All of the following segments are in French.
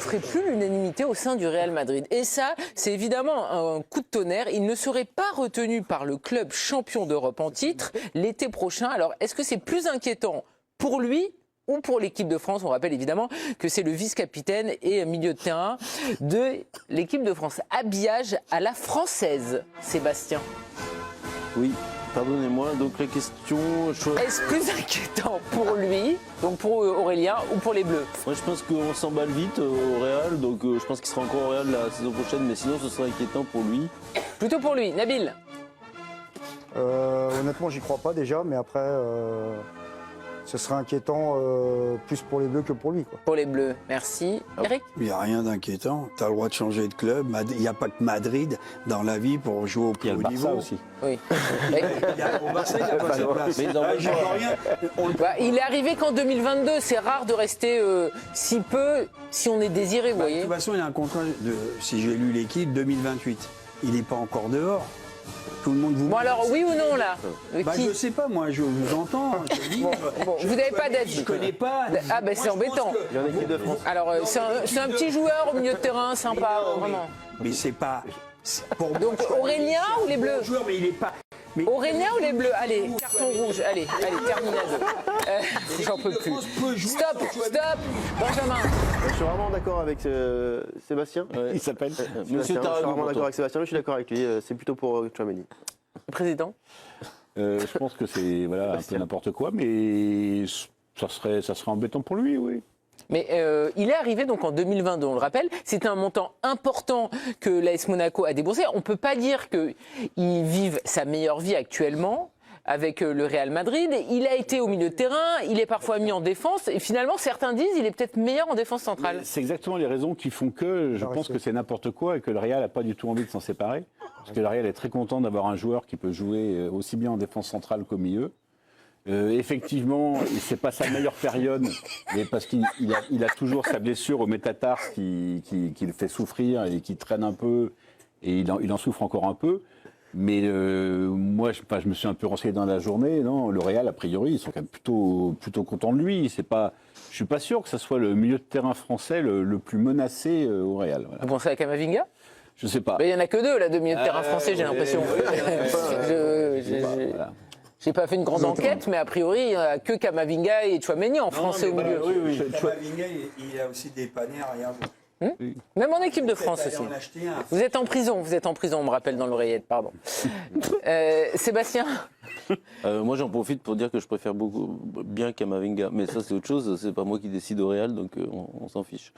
ferait plus l'unanimité au sein du Real Madrid. Et ça, c'est évidemment un coup de tonnerre. Il ne serait pas retenu par le club champion d'Europe en titre l'été prochain. Alors, est-ce que c'est plus inquiétant pour lui ou pour l'équipe de France? On rappelle évidemment que c'est le vice-capitaine et milieu de terrain de l'équipe de France. Habillage à la française, Sébastien. Oui, pardonnez-moi, donc la question... Est-ce plus inquiétant pour lui, donc pour Aurélien, ou pour les Bleus? Moi je pense qu'on s'emballe vite au Real, donc je pense qu'il sera encore au Real la saison prochaine, mais sinon ce sera inquiétant pour lui. Plutôt pour lui. Nabil? Honnêtement, j'y crois pas déjà, mais après, ce serait inquiétant plus pour les Bleus que pour lui, quoi. Pour les Bleus, merci. Eric? Il n'y a rien d'inquiétant. Tu as le droit de changer de club. Il n'y a pas que Madrid dans la vie pour jouer au plus haut niveau. aussi. Oui. Au Barça, il n'y a pas cette place. Mais non, J'y vois rien. Il est arrivé qu'en 2022. C'est rare de rester si peu, si on est désiré, vous De voyez. toute façon, il a un contrat, si j'ai lu l'équipe, 2028. Il n'est pas encore dehors. Tout le monde vous... Bon alors, oui ou non, là? Je ne sais pas, moi, je vous entends. Je te dis, Bon, vous n'avez pas d'avis. Je ne connais pas. Ah ben c'est embêtant. il y a une équipe de France. Alors, c'est un petit joueur au milieu de terrain, sympa, vraiment. Mais c'est pas... Donc, Aurélien ou les Bleus? Joueur, mais il n'est pas... Mais Aurélien ou les Bleus? Allez, carton rouge, allez, terminado. J'en peux plus. Stop, Benjamin. Je suis vraiment d'accord avec Sébastien. Il s'appelle Monsieur Je suis Tarago, vraiment pour d'accord toi. avec Sébastien, mais je suis d'accord avec lui. C'est plutôt pour Tchouaméni. Président? Je pense que c'est voilà, un peu n'importe quoi, mais ça serait embêtant pour lui, oui. Mais il est arrivé donc en 2022, on le rappelle. C'était un montant important que l'AS Monaco a déboursé. On ne peut pas dire qu'il vive sa meilleure vie actuellement avec le Real Madrid. Il a été au milieu de terrain, il est parfois mis en défense. Et finalement, certains disent qu'il est peut-être meilleur en défense centrale. C'est exactement les raisons qui font que je pense que c'est n'importe quoi et que le Real n'a pas du tout envie de s'en séparer. Parce que le Real est très content d'avoir un joueur qui peut jouer aussi bien en défense centrale qu'au milieu. Effectivement, c'est pas sa meilleure période, mais parce qu'il a toujours sa blessure au métatarse qui le fait souffrir et qui traîne un peu, et il en souffre encore un peu. Mais moi, je me suis un peu renseigné dans la journée. Non, le Real, a priori, ils sont quand même plutôt contents de lui. Je suis pas sûr que ce soit le milieu de terrain français le plus menacé au Real. Voilà. Vous pensez à Camavinga? Je sais pas. Il n'y en a que deux là, de milieu de terrain français, j'ai l'impression. Voilà. J'ai pas fait une grande enquête, mais a priori, il n'y a que Camavinga et Tchouaméni en français au milieu. Camavinga, il a aussi des panniers arrière. Même en équipe de France aussi. Vous êtes en prison, on me rappelle dans l'oreillette, pardon. Sébastien? Moi j'en profite pour dire que je préfère beaucoup bien Camavinga, mais ça c'est autre chose, c'est pas moi qui décide au Real, donc on s'en fiche.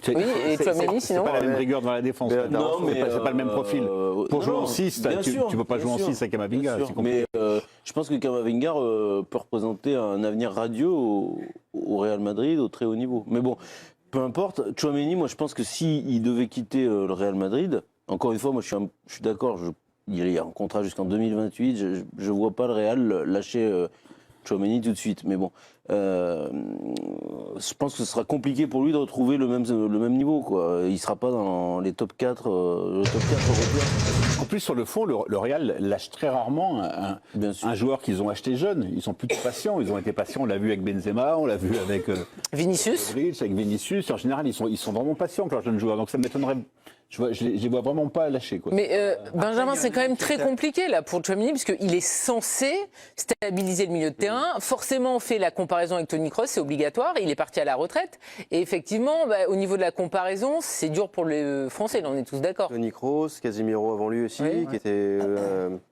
Oui, et Tchouaméni sinon? C'est pas la même rigueur dans la défense. Non, mais c'est pas le même profil. Pour jouer en 6, tu ne peux pas jouer en 6 avec Camavinga. Mais je pense que Camavinga peut représenter un avenir radieux au Real Madrid, au très haut niveau. Mais bon, peu importe. Tchouaméni, moi je pense que s'il devait quitter le Real Madrid, encore une fois, moi je suis d'accord, il y a un contrat jusqu'en 2028, je vois pas le Real lâcher Tchouaméni tout de suite. Mais bon, je pense que ce sera compliqué pour lui de retrouver le même niveau, quoi. Il sera pas dans les top 4, le top 4 européen. En plus, sur le fond, le Real lâche très rarement un joueur qu'ils ont acheté jeune. Ils sont plutôt patients. Ils ont été patients. On l'a vu avec Benzema, on l'a vu avec Vinicius. Avec Vinicius. En général, ils sont vraiment patients avec leurs jeunes joueurs. Donc ça m'étonnerait. Je les vois vraiment pas lâcher, quoi. Mais Benjamin, c'est quand même très compliqué là pour Tchouaméni, parce qu'il est censé stabiliser le milieu de terrain. Forcément, on fait la comparaison avec Toni Kroos, c'est obligatoire. Il est parti à la retraite. Et effectivement, au niveau de la comparaison, c'est dur pour les Français, là, on est tous d'accord. Toni Kroos, Casemiro avant lui aussi, qui était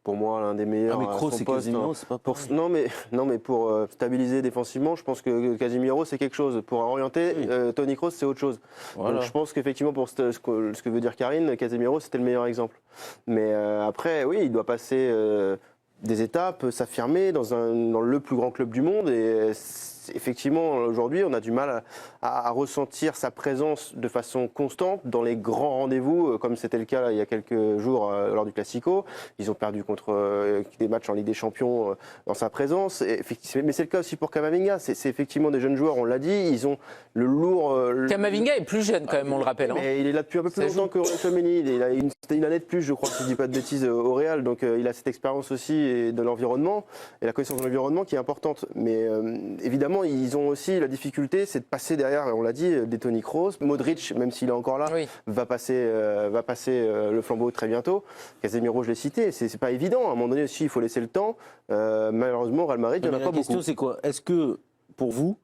pour moi l'un des meilleurs. Ah, mais Kroos à son et poste, Casemiro, hein. c'est pas Pour, pareil. non, mais pour stabiliser défensivement, je pense que Casemiro c'est quelque chose. Pour orienter, Toni Kroos c'est autre chose. Voilà. Donc je pense qu'effectivement pour ce que veut dire Karine, Casemiro c'était le meilleur exemple. Mais après, oui, il doit passer des étapes, s'affirmer dans le plus grand club du monde. Et effectivement, aujourd'hui, on a du mal à ressentir sa présence de façon constante dans les grands rendez-vous, comme c'était le cas là, il y a quelques jours lors du Classico. Ils ont perdu contre des matchs en Ligue des Champions dans sa présence. Mais c'est le cas aussi pour Camavinga. C'est effectivement des jeunes joueurs, on l'a dit. Ils ont le lourd. Camavinga est plus jeune quand même, on le rappelle. Mais il est là depuis un peu plus longtemps que Tchouaméni. Il a une année de plus, je crois, si je ne dis pas de bêtises, au Real. Donc il a cette expérience aussi de l'environnement et la connaissance de l'environnement qui est importante. Mais évidemment, malheureusement, ils ont aussi la difficulté, c'est de passer derrière, on l'a dit, des Toni Kroos. Modric, même s'il est encore là, va passer le flambeau très bientôt. Casemiro, je l'ai cité, c'est pas évident. À un moment donné aussi, il faut laisser le temps. Malheureusement, Real Madrid, il n'y en a pas beaucoup. La question, c'est quoi? Est-ce que, pour vous,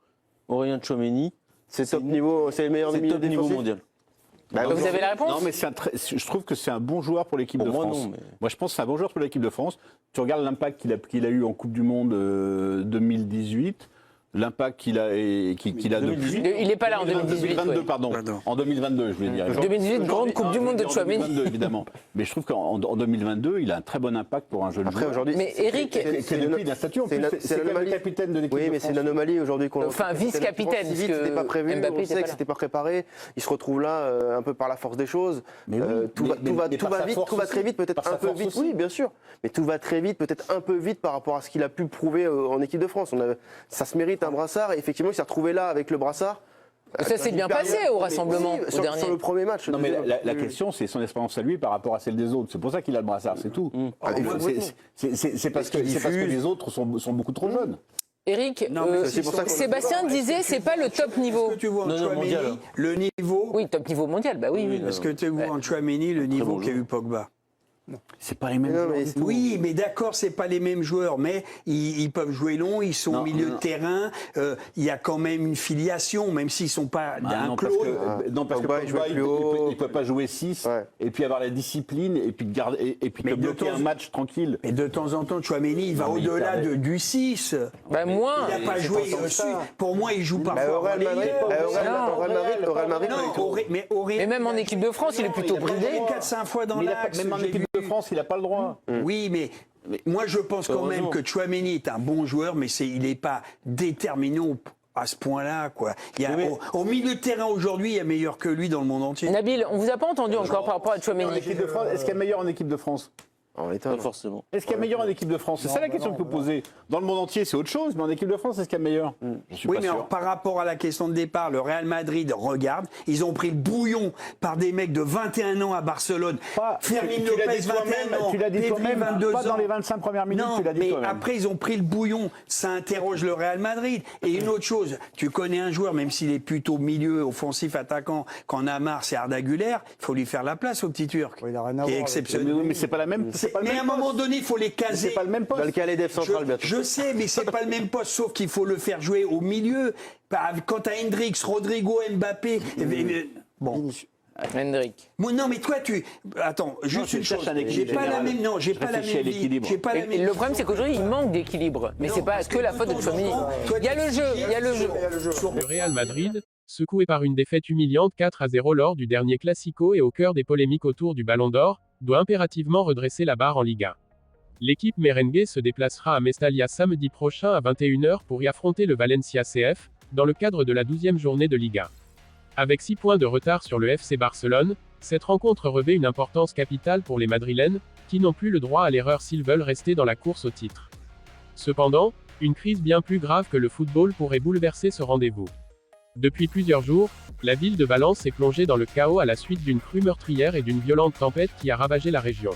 Aurélien Tchouaméni, c'est top niveau, c'est le meilleur des milieux niveau mondial? Vous avez la réponse? Non, mais je trouve que c'est un bon joueur pour l'équipe de France. Moi, je pense que c'est un bon joueur pour l'équipe de France. Tu regardes l'impact qu'il a eu en Coupe du Monde 2018. L'impact qu'il a depuis. Il n'est pas là en 2018. 2022, pardon. En 2022, je voulais dire. 2018, grande Coupe du Monde de Tchouaméni. 2022, évidemment. Mais je trouve qu'en 2022, il a un très bon impact pour un jeune joueur. Aujourd'hui, mais Eric, c'est le statut. En plus, c'est le capitaine de l'équipe. Oui, mais c'est une anomalie aujourd'hui qu'on. Enfin, vice-capitaine. C'était pas prévu. Mbappé on sait que c'était pas préparé. Il se retrouve là un peu par la force des choses. Tout va vite, tout va très vite, peut-être un peu vite. Oui, bien sûr. Mais tout va très vite, peut-être un peu vite par rapport à ce qu'il a pu prouver en équipe de France. Ça se mérite un brassard. Et effectivement, il s'est retrouvé là avec le brassard. Ça s'est bien passé au rassemblement, au dernier. Sur le premier match. Non, mais la question, c'est son expérience à lui par rapport à celle des autres. C'est pour ça qu'il a le brassard, c'est tout. C'est parce que les autres sont beaucoup trop jeunes. Eric, Sébastien disait c'est pas le top niveau. Est-ce que tu vois en Tchouaméni le niveau? Oui, top niveau mondial, bah oui. Est-ce que tu vois en Tchouaméni le niveau qu'a eu Pogba? C'est pas les mêmes joueurs. Oui, mais d'accord, c'est pas les mêmes joueurs, mais ils peuvent jouer long, ils sont au milieu de terrain. Il y a quand même une filiation, même s'ils sont pas d'un clone. Parce que Pogba, il peut pas jouer 6 et puis avoir la discipline et puis bloquer un match tranquille. Et de temps en temps, Tchouaméni, il va au-delà du 6. Moins. Il n'a pas joué dessus. Pour moi, il joue parfois. Au Real Madrid, mais même en équipe de France, il est plutôt bridé. 4-5 fois dans l'axe. Même en équipe de France, il n'a pas le droit. Oui, mais moi je pense quand même que Tchouaméni est un bon joueur, mais il n'est pas déterminant à ce point-là, quoi. Au milieu de terrain aujourd'hui, il y a meilleur que lui dans le monde entier. Nabil, on vous a pas entendu encore par rapport à Tchouaméni. Est-ce qu'il y a meilleur en équipe de France? Pas forcément. Est-ce qu'il y a meilleur en équipe de France? C'est ça la question qu'il faut poser. Dans le monde entier, c'est autre chose, mais en équipe de France, est-ce qu'il y a meilleur? Je suis pas sûr. Alors, par rapport à la question de départ, le Real Madrid regarde. Ils ont pris le bouillon par des mecs de 21 ans à Barcelone. Fermin Lopez, 21 ans. Tu l'as dit toi-même, pas dans les 25 premières minutes, tu l'as dit toi-même. Mais après, ils ont pris le bouillon. Ça interroge le Real Madrid. Et une autre chose, tu connais un joueur, même s'il est plutôt milieu, offensif, attaquant, qu'en a marre, c'est Arda Güler, il faut lui faire la place au petit Turc. Il a rien à qui est voir exceptionnel. Mais c'est pas la même. Mais à un moment donné, il faut les caser. C'est pas le même poste. Dans le Calais central, bientôt. Je sais, mais c'est pas le même poste, sauf qu'il faut le faire jouer au milieu. Quant à Hendrix, Rodrigo, Mbappé. Bon. Hendrick. Non, mais toi, attends, juste une chose. J'ai pas la même. Non, j'ai pas la même vie. Le problème, c'est qu'aujourd'hui, il manque d'équilibre. Mais c'est pas que la faute de Tchouaméni. Il y a le jeu, il y a le jeu. Le Real Madrid, secoué par une défaite humiliante 4-0 lors du dernier Classico et au cœur des polémiques autour du Ballon d'Or, doit impérativement redresser la barre en Liga. L'équipe merengue se déplacera à Mestalla samedi prochain à 21h pour y affronter le Valencia CF, dans le cadre de la 12e journée de Liga. Avec 6 points de retard sur le FC Barcelone, cette rencontre revêt une importance capitale pour les Madrilènes, qui n'ont plus le droit à l'erreur s'ils veulent rester dans la course au titre. Cependant, une crise bien plus grave que le football pourrait bouleverser ce rendez-vous. Depuis plusieurs jours, la ville de Valence est plongée dans le chaos à la suite d'une crue meurtrière et d'une violente tempête qui a ravagé la région.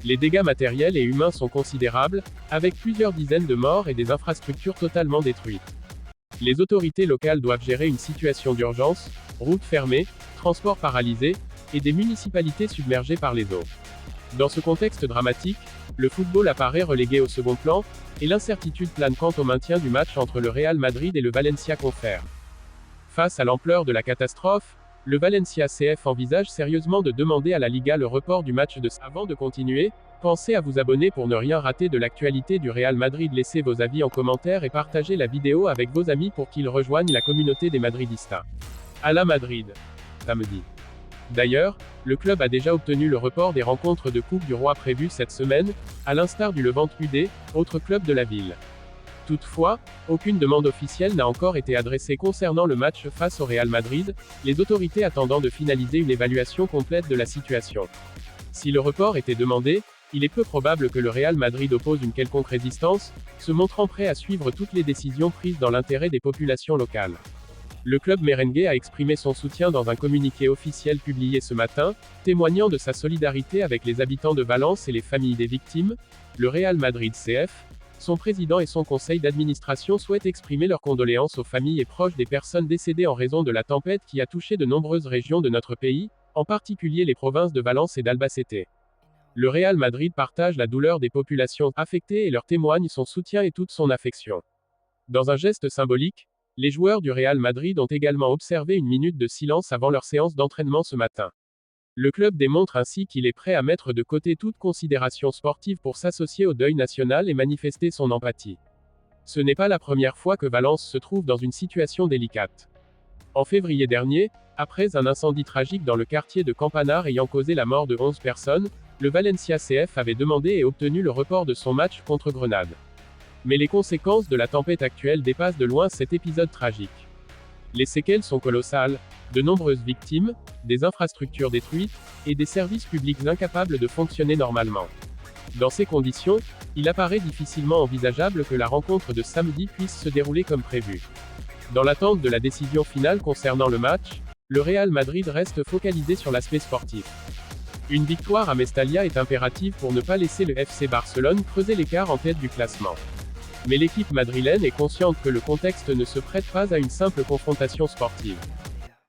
Les dégâts matériels et humains sont considérables, avec plusieurs dizaines de morts et des infrastructures totalement détruites. Les autorités locales doivent gérer une situation d'urgence, routes fermées, transports paralysés, et des municipalités submergées par les eaux. Dans ce contexte dramatique, le football apparaît relégué au second plan, et l'incertitude plane quant au maintien du match entre le Real Madrid et le Valencia Confer. Face à l'ampleur de la catastrophe, le Valencia CF envisage sérieusement de demander à la Liga le report du match de. Avant de continuer, pensez à vous abonner pour ne rien rater de l'actualité du Real Madrid. Laissez vos avis en commentaire et partagez la vidéo avec vos amis pour qu'ils rejoignent la communauté des Madridistas. À la Madrid. Samedi. D'ailleurs, le club a déjà obtenu le report des rencontres de Coupe du Roi prévues cette semaine, à l'instar du Levante UD, autre club de la ville. Toutefois, aucune demande officielle n'a encore été adressée concernant le match face au Real Madrid, les autorités attendant de finaliser une évaluation complète de la situation. Si le report était demandé, il est peu probable que le Real Madrid oppose une quelconque résistance, se montrant prêt à suivre toutes les décisions prises dans l'intérêt des populations locales. Le club merengue a exprimé son soutien dans un communiqué officiel publié ce matin, témoignant de sa solidarité avec les habitants de Valence et les familles des victimes. Le Real Madrid CF son président et son conseil d'administration souhaitent exprimer leurs condoléances aux familles et proches des personnes décédées en raison de la tempête qui a touché de nombreuses régions de notre pays, en particulier les provinces de Valence et d'Albacete. Le Real Madrid partage la douleur des populations affectées et leur témoigne son soutien et toute son affection. Dans un geste symbolique, les joueurs du Real Madrid ont également observé une minute de silence avant leur séance d'entraînement ce matin. Le club démontre ainsi qu'il est prêt à mettre de côté toute considération sportive pour s'associer au deuil national et manifester son empathie. Ce n'est pas la première fois que Valence se trouve dans une situation délicate. En février dernier, après un incendie tragique dans le quartier de Campanar ayant causé la mort de 11 personnes, le Valencia CF avait demandé et obtenu le report de son match contre Grenade. Mais les conséquences de la tempête actuelle dépassent de loin cet épisode tragique. Les séquelles sont colossales, de nombreuses victimes, des infrastructures détruites, et des services publics incapables de fonctionner normalement. Dans ces conditions, il apparaît difficilement envisageable que la rencontre de samedi puisse se dérouler comme prévu. Dans l'attente de la décision finale concernant le match, le Real Madrid reste focalisé sur l'aspect sportif. Une victoire à Mestalla est impérative pour ne pas laisser le FC Barcelone creuser l'écart en tête du classement. Mais l'équipe madrilène est consciente que le contexte ne se prête pas à une simple confrontation sportive.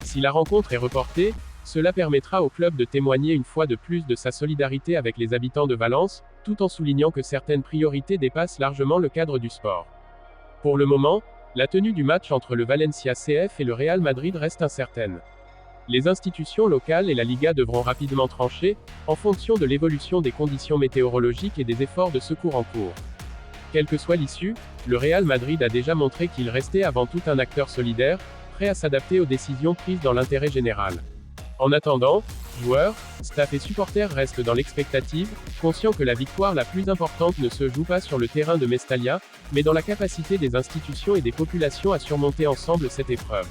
Si la rencontre est reportée, cela permettra au club de témoigner une fois de plus de sa solidarité avec les habitants de Valence, tout en soulignant que certaines priorités dépassent largement le cadre du sport. Pour le moment, la tenue du match entre le Valencia CF et le Real Madrid reste incertaine. Les institutions locales et la Liga devront rapidement trancher, en fonction de l'évolution des conditions météorologiques et des efforts de secours en cours. Quelle que soit l'issue, le Real Madrid a déjà montré qu'il restait avant tout un acteur solidaire, prêt à s'adapter aux décisions prises dans l'intérêt général. En attendant, joueurs, staff et supporters restent dans l'expectative, conscients que la victoire la plus importante ne se joue pas sur le terrain de Mestalla, mais dans la capacité des institutions et des populations à surmonter ensemble cette épreuve.